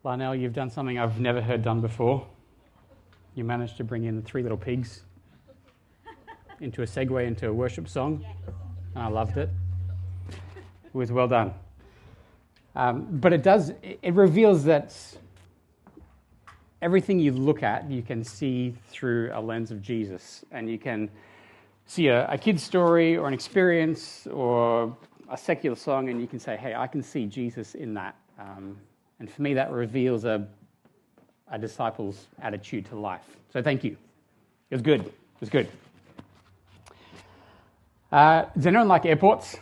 Lionel, you've done something I've never heard done before. You managed to bring in the Three Little Pigs into a segue into a worship song, and I loved it. It was well done. But it reveals that everything you look at, you can see through a lens of Jesus, and you can see a kid's story or an experience or a secular song, and you can say, hey, I can see Jesus in that. And for me, that reveals a disciple's attitude to life. So thank you. It was good. It was good. Does anyone like airports?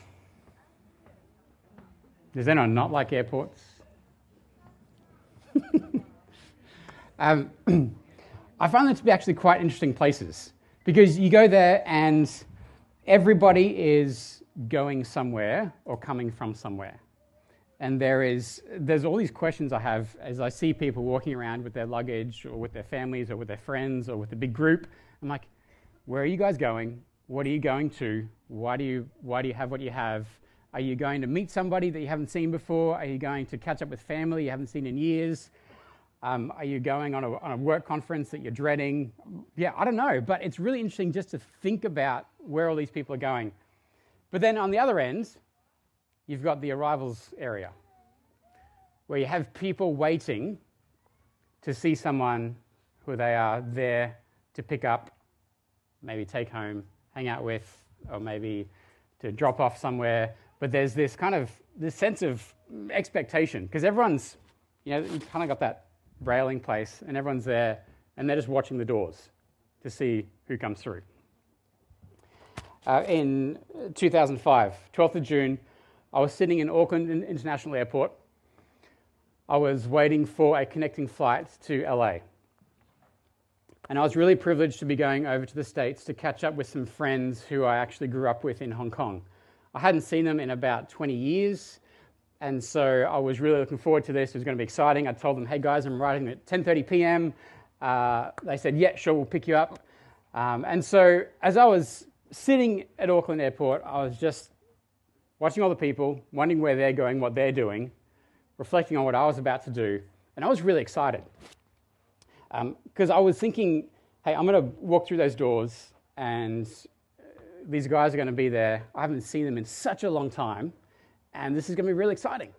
Does anyone not like airports? I find them to be actually quite interesting places because you go there and everybody is going somewhere or coming from somewhere. And there's all these questions I have as I see people walking around with their luggage or with their families or with their friends or with a big group. I'm like, where are you guys going? What are you going to? Why do you have what you have? Are you going to meet somebody that you haven't seen before? Are you going to catch up with family you haven't seen in years? Are you going on a work conference that you're dreading? Yeah, I don't know, but it's really interesting just to think about where all these people are going. But then on the other end, you've got the arrivals area, where you have people waiting to see someone who they are there to pick up, maybe take home, hang out with, or maybe to drop off somewhere. But there's this sense of expectation, because everyone's, you've kind of got that railing place, and everyone's there, and they're just watching the doors to see who comes through. In 2005, 12th of June, I was sitting in Auckland International Airport. I was waiting for a connecting flight to LA. And I was really privileged to be going over to the States to catch up with some friends who I actually grew up with in Hong Kong. I hadn't seen them in about 20 years, and so I was really looking forward to this. It was going to be exciting. I told them, hey guys, I'm arriving at 10:30 p.m. They said, yeah, sure, we'll pick you up. And so as I was sitting at Auckland Airport, I was just watching all the people, wondering where they're going, what they're doing, reflecting on what I was about to do, and I was really excited. Because I was thinking, hey, I'm going to walk through those doors, and these guys are going to be there. I haven't seen them in such a long time, and this is going to be really exciting.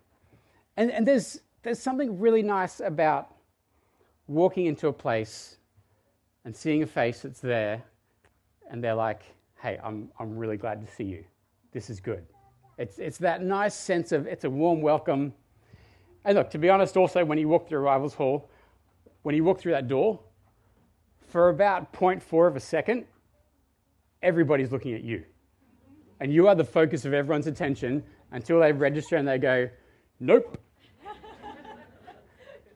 And there's something really nice about walking into a place and seeing a face that's there, and they're like, hey, I'm really glad to see you. This is good. It's that nice sense of, it's a warm welcome. And look, to be honest, also, when you walk through Arrivals Hall, when you walk through that door, for about 0.4 of a second, everybody's looking at you. And you are the focus of everyone's attention until they register and they go, nope.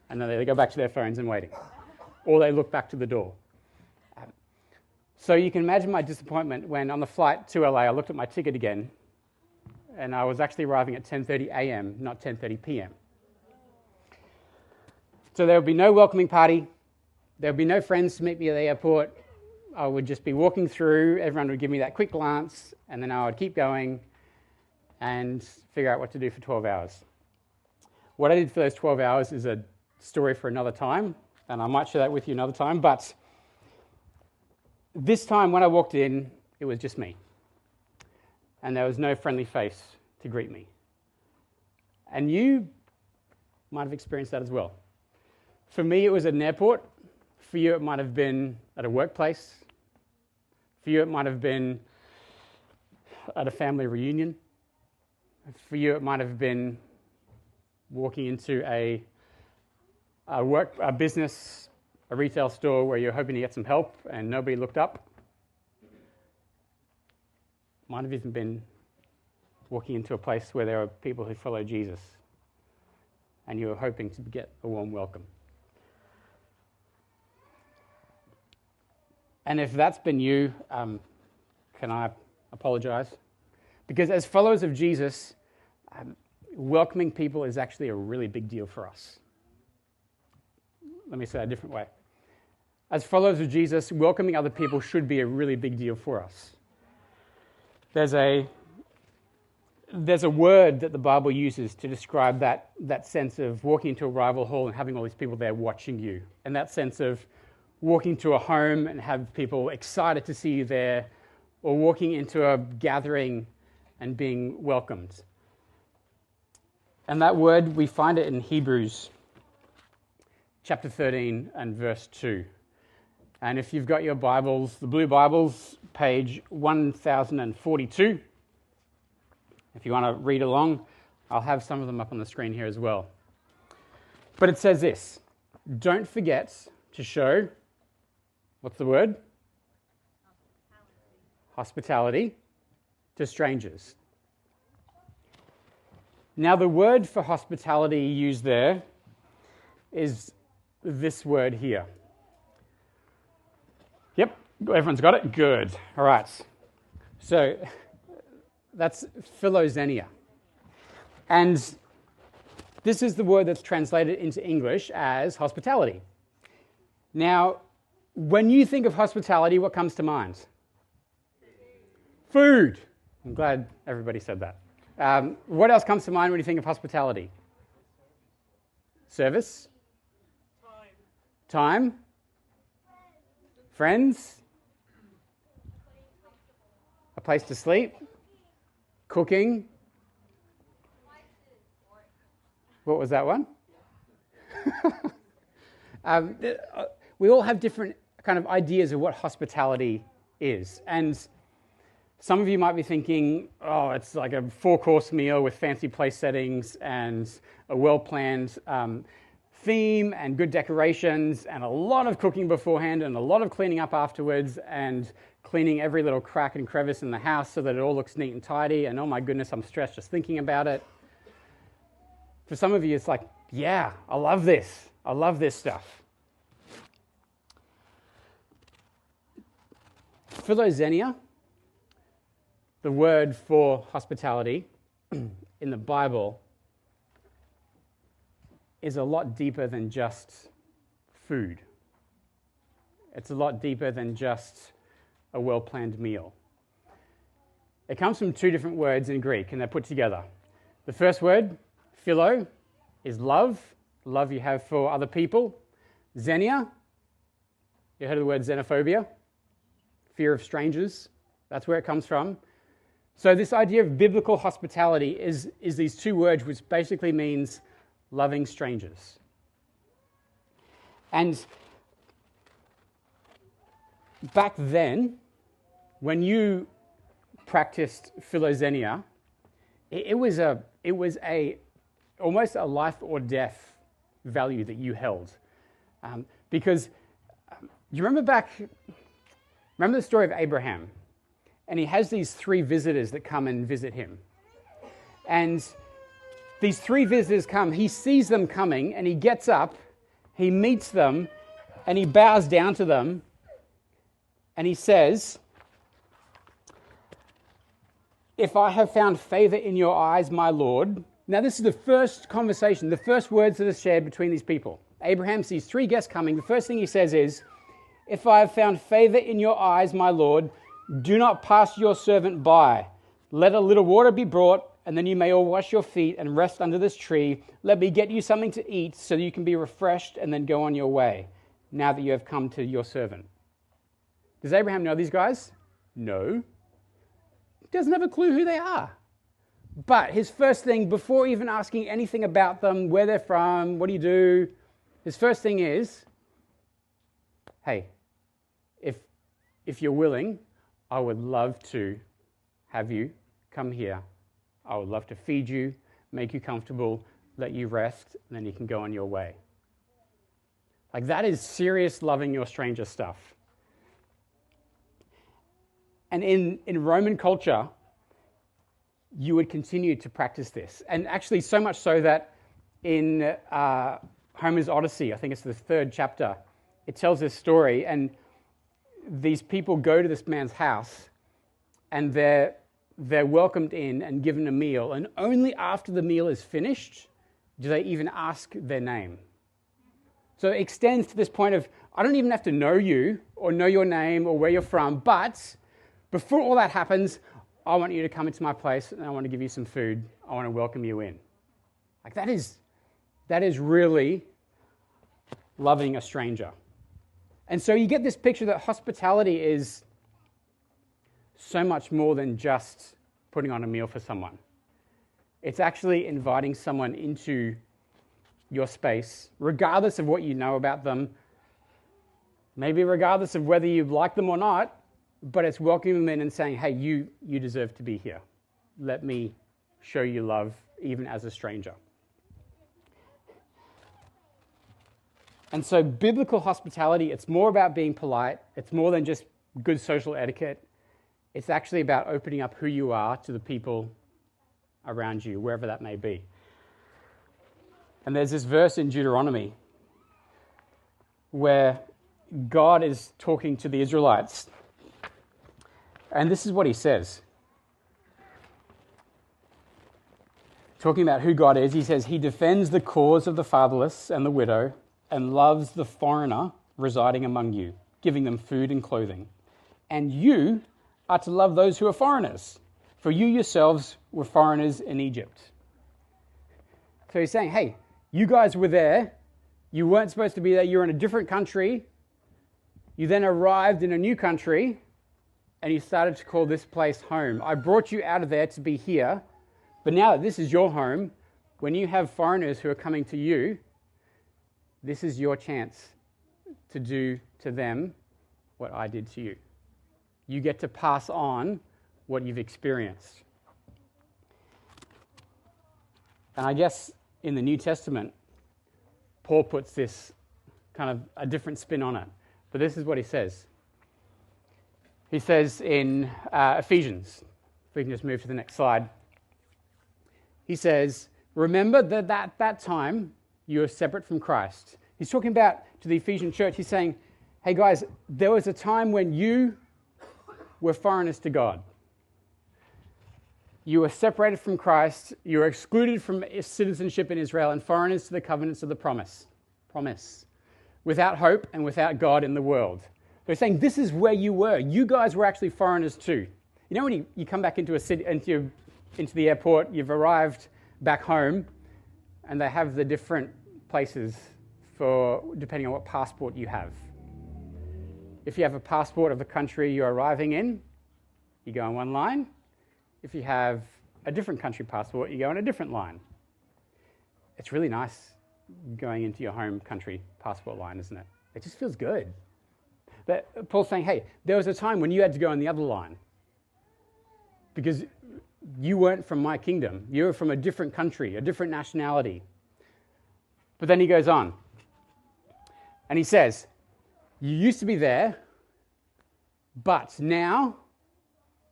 And then they go back to their phones and waiting. Or they look back to the door. So you can imagine my disappointment when on the flight to LA, I looked at my ticket again, and I was actually arriving at 10:30 a.m., not 10:30 p.m. So there would be no welcoming party. There would be no friends to meet me at the airport. I would just be walking through. Everyone would give me that quick glance, and then I would keep going and figure out what to do for 12 hours. What I did for those 12 hours is a story for another time, and I might share that with you another time, but this time when I walked in, it was just me. And there was no friendly face to greet me. And you might have experienced that as well. For me, it was at an airport. For you, it might have been at a workplace. For you, it might have been at a family reunion. For you, it might have been walking into a business, a retail store where you're hoping to get some help and nobody looked up. Might have even been walking into a place where there are people who follow Jesus and you were hoping to get a warm welcome. And if that's been you, can I apologize? Because as followers of Jesus, welcoming people is actually a really big deal for us. Let me say that a different way. As followers of Jesus, welcoming other people should be a really big deal for us. There's a there's a word that the Bible uses to describe that sense of walking into a rival hall and having all these people there watching you, and that sense of walking to a home and have people excited to see you there, or walking into a gathering and being welcomed. And that word, we find it in Hebrews chapter 13 and verse 2. And if you've got your Bibles, the blue Bibles, page 1042, if you want to read along, I'll have some of them up on the screen here as well. But it says this: don't forget to show, what's the word? Hospitality to strangers. Now, the word for hospitality used there is this word here. Yep, everyone's got it? Good. All right. So that's philoxenia. And this is the word that's translated into English as hospitality. Now, when you think of hospitality, what comes to mind? Food. I'm glad everybody said that. What else comes to mind when you think of hospitality? Service? Time? Friends? A place to sleep? Cooking? What was that one? We all have different kind of ideas of what hospitality is. And some of you might be thinking, oh, it's like a 4-course meal with fancy place settings and a well-planned theme and good decorations and a lot of cooking beforehand and a lot of cleaning up afterwards and cleaning every little crack and crevice in the house so that it all looks neat and tidy, and oh my goodness, I'm stressed just thinking about it. For some of you, it's like, yeah, I love this. I love this stuff. Philoxenia, the word for hospitality in the Bible, is a lot deeper than just food. It's a lot deeper than just a well-planned meal. It comes from 2 different words in Greek, and they're put together. The first word, philo, is love you have for other people. Xenia, you heard of the word xenophobia? Fear of strangers. That's where it comes from. So this idea of biblical hospitality is these 2 words, which basically means loving strangers. And back then, when you practiced philoxenia, it was almost a life or death value that you held, because you remember the story of Abraham, and he has these 3 visitors that come and visit him, and these 3 visitors come, he sees them coming, and he gets up, he meets them, and he bows down to them, and he says, "If I have found favor in your eyes, my Lord." Now, this is the first conversation, the first words that are shared between these people. Abraham sees 3 guests coming. The first thing he says is, "If I have found favor in your eyes, my Lord, do not pass your servant by. Let a little water be brought, and then you may all wash your feet and rest under this tree. Let me get you something to eat so that you can be refreshed and then go on your way, now that you have come to your servant." Does Abraham know these guys? No. He doesn't have a clue who they are. But his first thing, before even asking anything about them, where they're from, what do you do, his first thing is, hey, if you're willing, I would love to have you come here. I would love to feed you, make you comfortable, let you rest, and then you can go on your way. Like, that is serious loving your stranger stuff. And in Roman culture, you would continue to practice this. And actually so much so that in Homer's Odyssey, I think it's the 3rd chapter, it tells this story, and these people go to this man's house, and they're welcomed in and given a meal, and only after the meal is finished do they even ask their name. So it extends to this point of, I don't even have to know you or know your name or where you're from, but before all that happens, I want you to come into my place and I want to give you some food. I want to welcome you in. Like that is really loving a stranger. And so you get this picture that hospitality is so much more than just putting on a meal for someone. It's actually inviting someone into your space, regardless of what you know about them, maybe regardless of whether you like them or not, but it's welcoming them in and saying, hey, you deserve to be here. Let me show you love, even as a stranger. And so biblical hospitality, it's more about being polite. It's more than just good social etiquette. It's actually about opening up who you are to the people around you, wherever that may be. And there's this verse in Deuteronomy where God is talking to the Israelites. And this is what he says. Talking about who God is, he says, he defends the cause of the fatherless and the widow and loves the foreigner residing among you, giving them food and clothing. And you are to love those who are foreigners, for you yourselves were foreigners in Egypt. So he's saying, hey, you guys were there. You weren't supposed to be there. You're in a different country. You then arrived in a new country, and you started to call this place home. I brought you out of there to be here, but now that this is your home, when you have foreigners who are coming to you, this is your chance to do to them what I did to you. You get to pass on what you've experienced. And I guess in the New Testament, Paul puts this kind of a different spin on it. But this is what he says. He says in Ephesians, if we can just move to the next slide. He says, remember that at that time you were separate from Christ. He's talking about to the Ephesian church. He's saying, hey guys, there was a time when you were foreigners to God. You were separated from Christ. You were excluded from citizenship in Israel and foreigners to the covenants of the promise, without hope and without God in the world. They're saying this is where you were. You guys were actually foreigners too. You know when you come back into a city, into the airport, you've arrived back home, and they have the different places for depending on what passport you have. If you have a passport of the country you're arriving in, you go on one line. If you have a different country passport, you go on a different line. It's really nice going into your home country passport line, isn't it? It just feels good. But Paul's saying, hey, there was a time when you had to go on the other line because you weren't from my kingdom. You were from a different country, a different nationality. But then he goes on and he says, you used to be there, but now,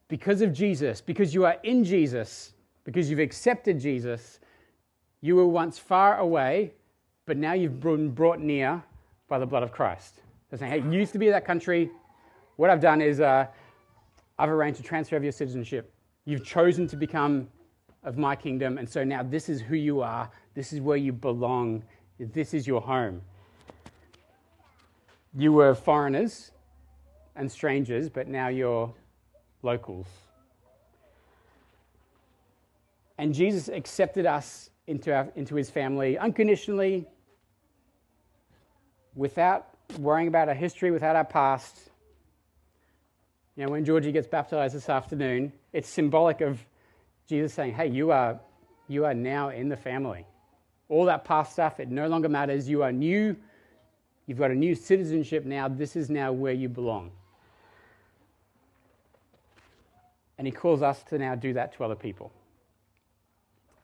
because of Jesus, because you are in Jesus, because you've accepted Jesus, you were once far away, but now you've been brought near by the blood of Christ. They're saying, hey, you used to be in that country. What I've done is I've arranged a transfer of your citizenship. You've chosen to become of my kingdom, and so now this is who you are. This is where you belong. This is your home. You were foreigners and strangers, but now you're locals. And Jesus accepted us into his family unconditionally, without worrying about our history, without our past. You know, when Georgie gets baptized this afternoon, it's symbolic of Jesus saying, hey, you are now in the family. All that past stuff, it no longer matters. You are new. You've got a new citizenship now. This is now where you belong. And he calls us to now do that to other people.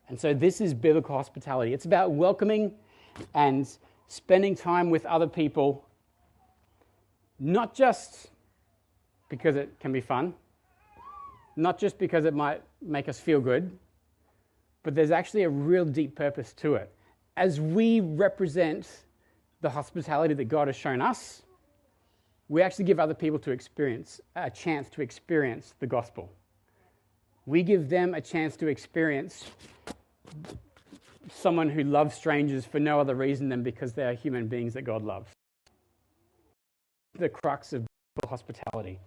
And so this is biblical hospitality. It's about welcoming and spending time with other people, not just because it can be fun, not just because it might make us feel good, but there's actually a real deep purpose to it. As we represent the hospitality that God has shown us, we actually give other people a chance to experience the gospel. We give them a chance to experience someone who loves strangers for no other reason than because they are human beings that God loves. The crux of hospitality.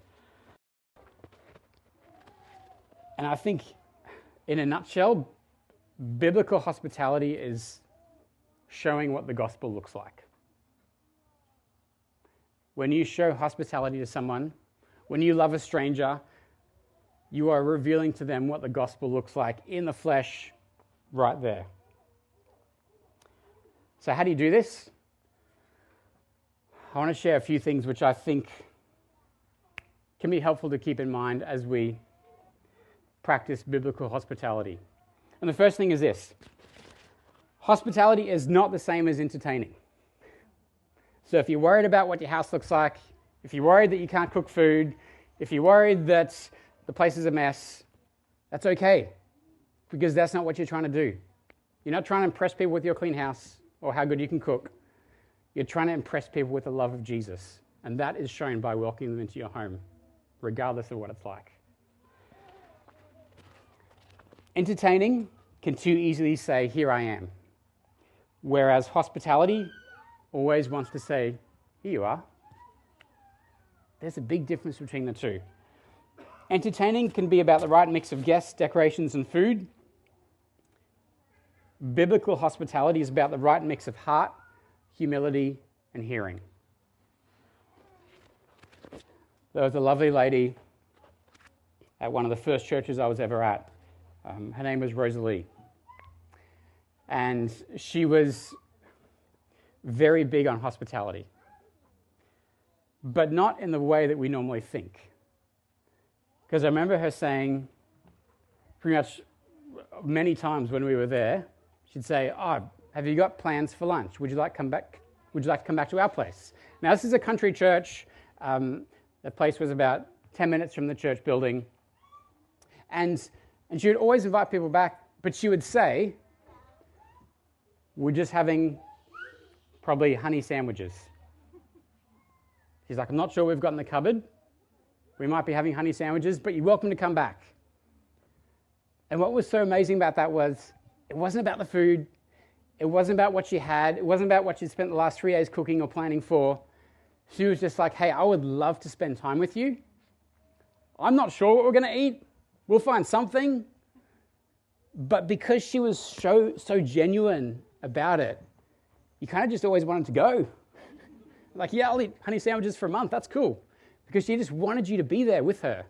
And I think, in a nutshell, biblical hospitality is showing what the gospel looks like. When you show hospitality to someone, when you love a stranger, you are revealing to them what the gospel looks like in the flesh right there. So how do you do this? I want to share a few things which I think can be helpful to keep in mind as we practice biblical hospitality. And the first thing is this. Hospitality is not the same as entertaining. So if you're worried about what your house looks like, if you're worried that you can't cook food, if you're worried that the place is a mess, that's okay, because that's not what you're trying to do. You're not trying to impress people with your clean house or how good you can cook. You're trying to impress people with the love of Jesus, and that is shown by welcoming them into your home, regardless of what it's like. Entertaining can too easily say, "Here I am," whereas hospitality always wants to say, "Here you are." There's a big difference between the two. Entertaining can be about the right mix of guests, decorations, and food. Biblical hospitality is about the right mix of heart, humility, and hearing. There was a lovely lady at one of the first churches I was ever at. Her name was Rosalie. And she was very big on hospitality, but not in the way that we normally think. Because I remember her saying, pretty much many times when we were there, she'd say, "Oh, have you got plans for lunch? Would you like to come back? Would you like to come back to our place?" Now, this is a country church. The place was about 10 minutes from the church building. And she would always invite people back, but she would say, "We're just having probably honey sandwiches." She's like, "I'm not sure we've got in the cupboard. We might be having honey sandwiches, but you're welcome to come back." And what was so amazing about that was, it wasn't about the food. It wasn't about what she had. It wasn't about what she'd spent the last 3 days cooking or planning for. She was just like, "Hey, I would love to spend time with you. I'm not sure what we're going to eat. We'll find something." But because she was so genuine about it, you kind of just always wanted to go. Like, "Yeah, I'll eat honey sandwiches for a month. That's cool." Because she just wanted you to be there with her.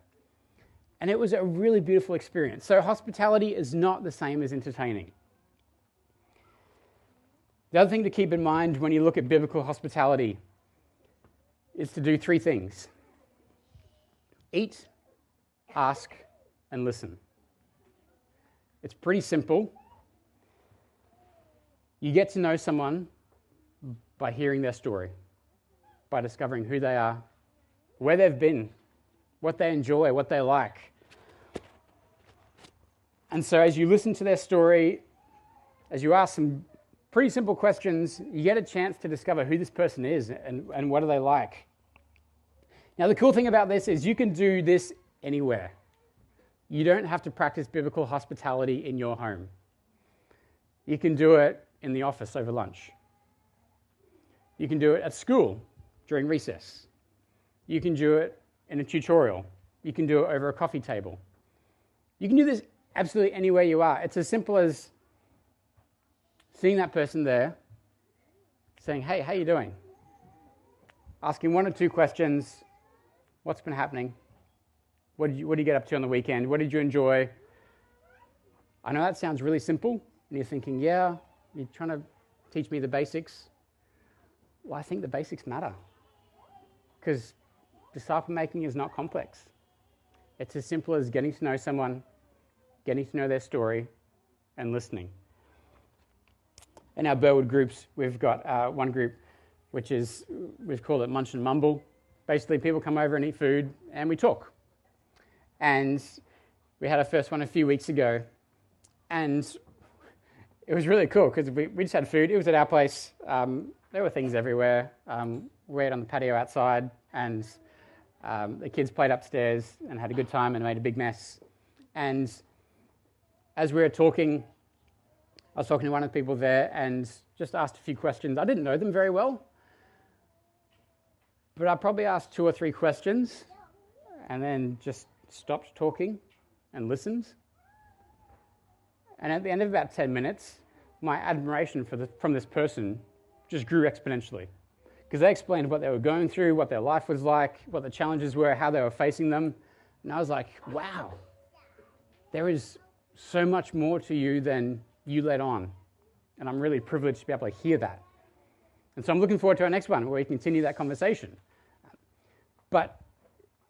And it was a really beautiful experience. So hospitality is not the same as entertaining. The other thing to keep in mind when you look at biblical hospitality is to do 3 things. Eat, ask, and listen. It's pretty simple. You get to know someone by hearing their story, by discovering who they are, where they've been, what they enjoy, what they like. And so as you listen to their story, as you ask some pretty simple questions, you get a chance to discover who this person is and what do they like. Now, the cool thing about this is you can do this anywhere. You don't have to practice biblical hospitality in your home. You can do it in the office over lunch. You can do it at school during recess. You can do it in a tutorial. You can do it over a coffee table. You can do this absolutely anywhere you are. It's as simple as seeing that person there, saying, "Hey, how you doing?" Asking 1 or 2 questions. What's been happening? What did you get up to on the weekend? What did you enjoy? I know that sounds really simple, and you're thinking, "Yeah, you're trying to teach me the basics." Well, I think the basics matter, because disciple making is not complex. It's as simple as getting to know someone, getting to know their story, and listening. In our Burwood groups, we've got one group which is, we've called it Munch and Mumble. Basically, people come over and eat food, and we talk. And we had our first one a few weeks ago, and it was really cool because we just had food. It was at our place. There were things everywhere. We ate on the patio outside, and the kids played upstairs and had a good time and made a big mess. And as we were talking, I was talking to one of the people there and just asked a few questions. I didn't know them very well, but I probably asked 2 or 3 questions and then just stopped talking and listened. And at the end of about 10 minutes, my admiration from this person just grew exponentially, because they explained what they were going through, what their life was like, what the challenges were, how they were facing them. And I was like, wow, there is so much more to you than you let on. And I'm really privileged to be able to hear that. And so I'm looking forward to our next one where we continue that conversation. But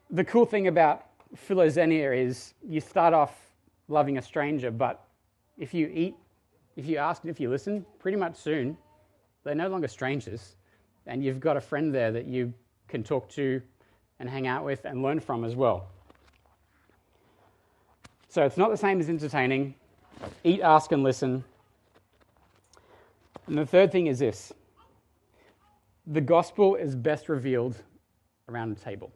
the cool thing about philoxenia is you start off loving a stranger, but if you eat, if you ask, and if you listen, pretty much soon, they're no longer strangers. And you've got a friend there that you can talk to and hang out with and learn from as well. So it's not the same as entertaining. Eat, ask, and listen. And the third thing is this. The gospel is best revealed around a table.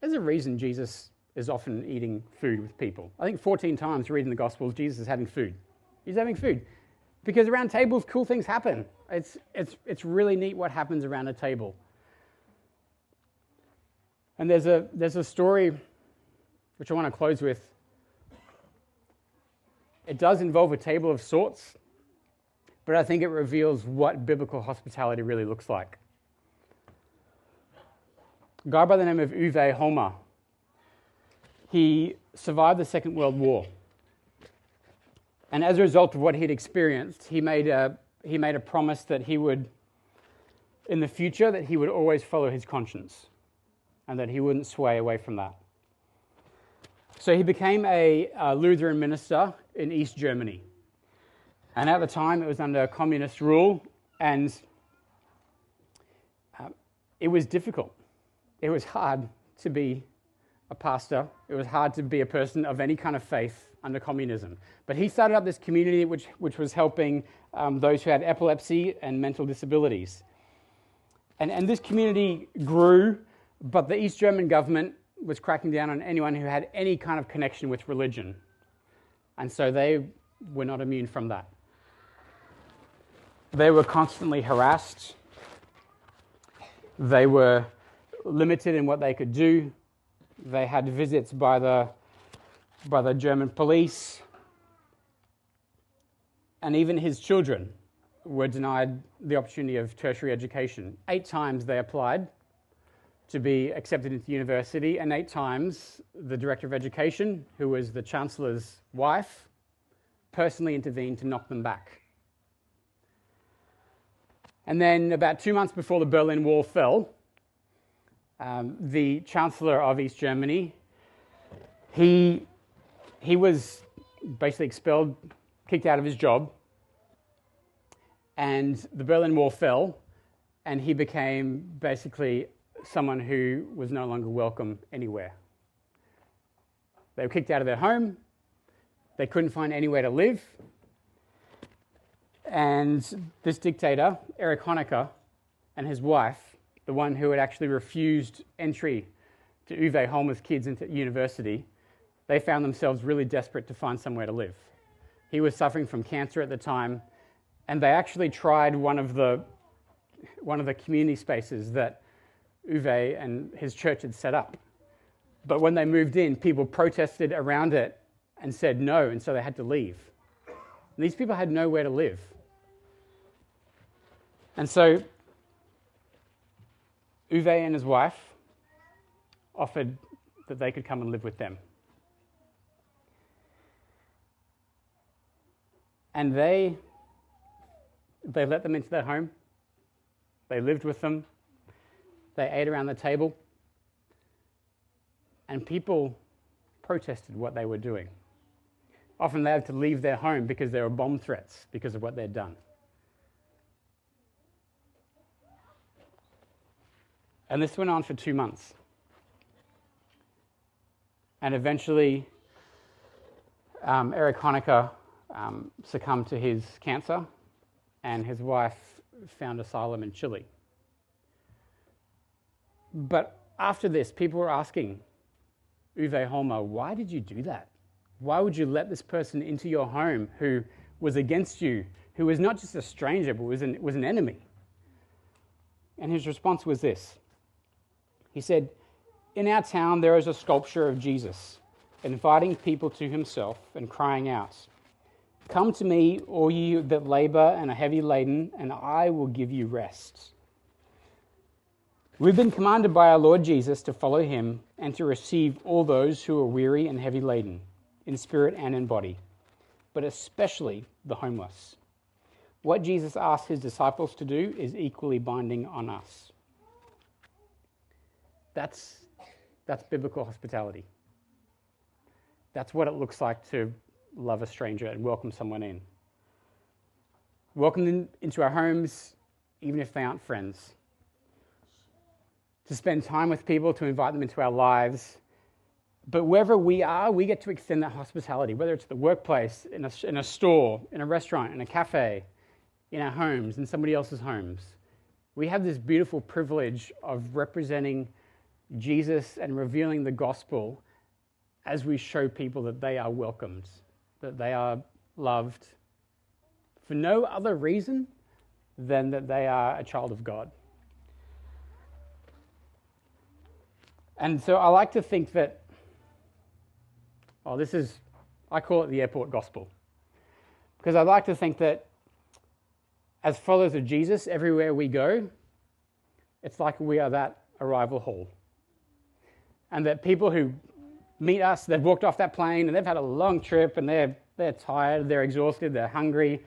There's a reason Jesus is often eating food with people. I think 14 times reading the Gospels, Jesus is having food. He's having food. Because around tables, cool things happen. It's really neat what happens around a table. And there's a story which I want to close with. It does involve a table of sorts, but I think it reveals what biblical hospitality really looks like. A guy by the name of Uwe Holmer, he survived the Second World War. And as a result of what he'd experienced, he made a promise that he would, in the future, that he would always follow his conscience and that he wouldn't sway away from that. So he became a Lutheran minister in East Germany. And at the time, it was under communist rule, and it was difficult. It was hard to be a pastor. It was hard to be a person of any kind of faith under communism. But he started up this community which was helping those who had epilepsy and mental disabilities. And this community grew, but the East German government was cracking down on anyone who had any kind of connection with religion. And so they were not immune from that. They were constantly harassed. They were limited in what they could do. They had visits by the German police. And even his children were denied the opportunity of tertiary education. 8 times they applied to be accepted into university, and 8 times the director of education, who was the chancellor's wife, personally intervened to knock them back. And then about 2 months before the Berlin Wall fell, the chancellor of East Germany, he was basically expelled, kicked out of his job, and the Berlin Wall fell, and he became basically someone who was no longer welcome anywhere. They were kicked out of their home. They couldn't find anywhere to live. And this dictator, Erich Honecker, and his wife, the one who had actually refused entry to Uwe Holmer's kids into university, they found themselves really desperate to find somewhere to live. He was suffering from cancer at the time, and they actually tried one of the community spaces that Uwe and his church had set up. But when they moved in, people protested around it and said no, and so they had to leave. And these people had nowhere to live. And so Uwe and his wife offered that they could come and live with them. And they let them into their home. They lived with them. They ate around the table. And people protested what they were doing. Often they had to leave their home because there were bomb threats because of what they'd done. And this went on for 2 months. And eventually, Erich Honecker succumbed to his cancer, and his wife found asylum in Chile. But after this, people were asking Uwe Holmer, why did you do that? Why would you let this person into your home who was against you, who was not just a stranger, but was an enemy? And his response was this. He said, in our town, there is a sculpture of Jesus. inviting people to himself and crying out, "Come to me, all you that labor and are heavy laden, and I will give you rest." We've been commanded by our Lord Jesus to follow him and to receive all those who are weary and heavy laden, in spirit and in body, but especially the homeless. What Jesus asked his disciples to do is equally binding on us. That's biblical hospitality. That's what it looks like to love a stranger and welcome someone in. Welcome them into our homes, even if they aren't friends. To spend time with people, to invite them into our lives. But wherever we are, we get to extend that hospitality, whether it's the workplace, in a store, in a restaurant, in a cafe, in our homes, in somebody else's homes. We have this beautiful privilege of representing Jesus and revealing the gospel as we show people that they are welcomed, that they are loved, for no other reason than that they are a child of God. And so I like to think that, I call it the airport gospel. Because I like to think that as followers of Jesus, everywhere we go, it's like we are that arrival hall. And that people who meet us, they've walked off that plane and they've had a long trip and they're tired, they're exhausted, they're hungry,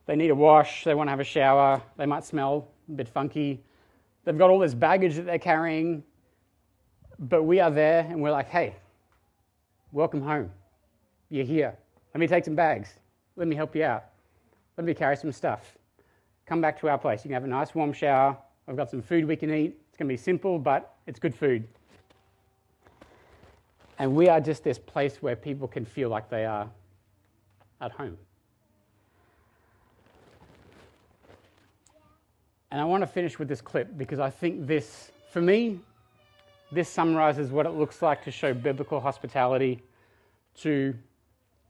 they need a wash, they want to have a shower, they might smell a bit funky. They've got all this baggage that they're carrying. But we are there and we're like, "Hey, welcome home. You're here. Let me take some bags. Let me help you out. Let me carry some stuff. Come back to our place. You can have a nice warm shower. I've got some food we can eat. It's going to be simple, but it's good food." And we are just this place where people can feel like they are at home. And I want to finish with this clip because I think this, for me, this summarizes what it looks like to show biblical hospitality to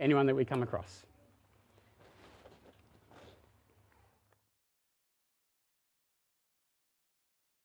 anyone that we come across.